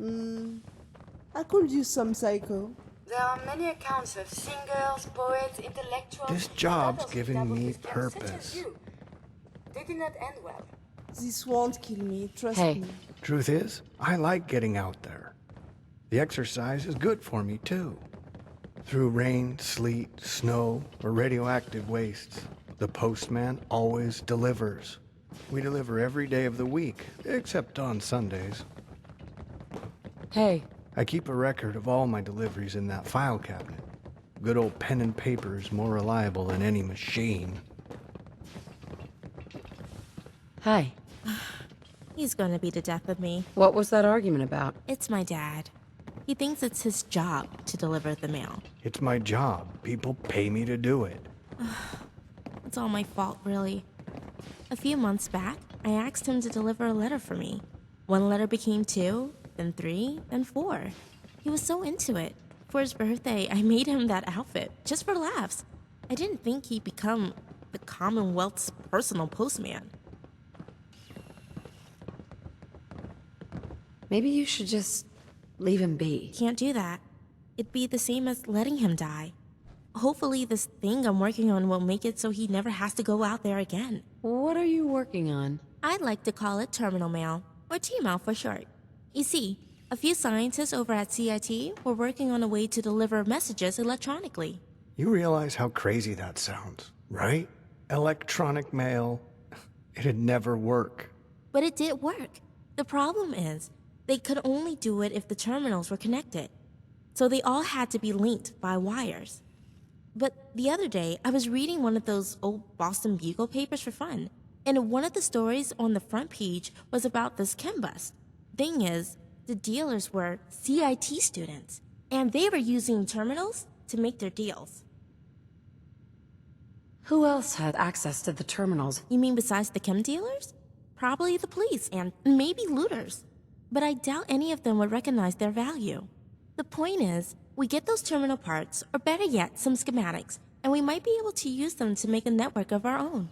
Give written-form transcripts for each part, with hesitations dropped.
I could use some psycho. There are many accounts of singers, poets, intellectuals, This and job's others who giving dabbled me with gems such as purpose. you. They did not end well. This won't kill me, trust Hey. me. Truth is, I like getting out there. The exercise is good for me, too. Through rain, sleet, snow, or radioactive wastes, the postman always delivers. We deliver every day of the week, except on Sundays. Hey, I keep a record of all my deliveries in that file cabinet. Good old pen and paper is more reliable than any machine. hi. He's gonna be the death of me. What was that argument about? It's my dad. He thinks it's his job to deliver the mail. It's my job. People pay me to do it. It's all my fault, really. A few months back, I asked him to deliver a letter for me. One letter became 2, then 3, then 4. He was so into it. For his birthday, I made him that outfit, just for laughs. I didn't think he'd become the Commonwealth's personal postman. Maybe you should just leave him be. Can't do that. It'd be the same as letting him die. Hopefully this thing I'm working on will make it so he never has to go out there again. What are you working on? I'd like to call it terminal mail, or T-mail for short. You see, a few scientists over at CIT were working on a way to deliver messages electronically. You realize how crazy that sounds, right? Electronic mail. It'd never work. But it did work. The problem is, they could only do it if the terminals were connected. So they all had to be linked by wires. But the other day, I was reading one of those old Boston Bugle papers for fun, and one of the stories on the front page was about this chem bust. Thing is, the dealers were CIT students, and they were using terminals to make their deals. Who else had access to the terminals? You mean besides the chem dealers? Probably the police and maybe looters. But I doubt any of them would recognize their value. The point is, we get those terminal parts, or better yet, some schematics, and we might be able to use them to make a network of our own.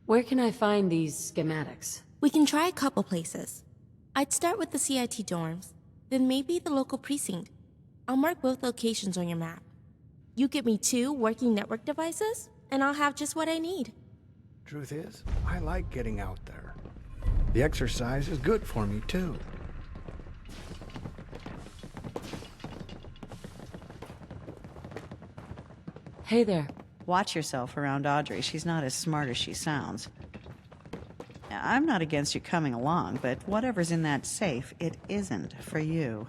Where can I find these schematics? We can try a couple places. I'd start with the CIT dorms, then maybe the local precinct. I'll mark both locations on your map. You get me 2 working network devices, and I'll have just what I need. Truth is, I like getting out there. The exercise is good for me, too. Hey there. Watch yourself around Audrey. She's not as smart as she sounds. I'm not against you coming along, but whatever's in that safe, it isn't for you.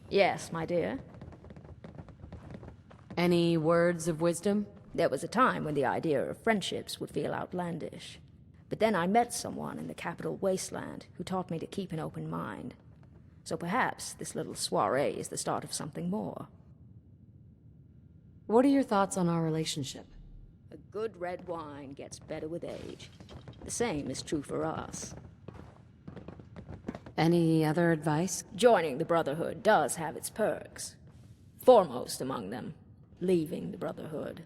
Yes, my dear. Any words of wisdom? There was a time when the idea of friendships would feel outlandish. But then I met someone in the capital wasteland who taught me to keep an open mind. So perhaps this little soiree is the start of something more. What are your thoughts on our relationship? A good red wine gets better with age. The same is true for us. Any other advice? Joining the Brotherhood does have its perks. Foremost among them, leaving the Brotherhood.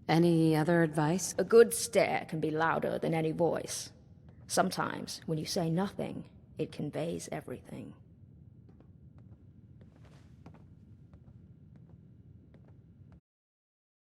Any other advice? A good stare can be louder than any voice. Sometimes, when you say nothing, it conveys everything.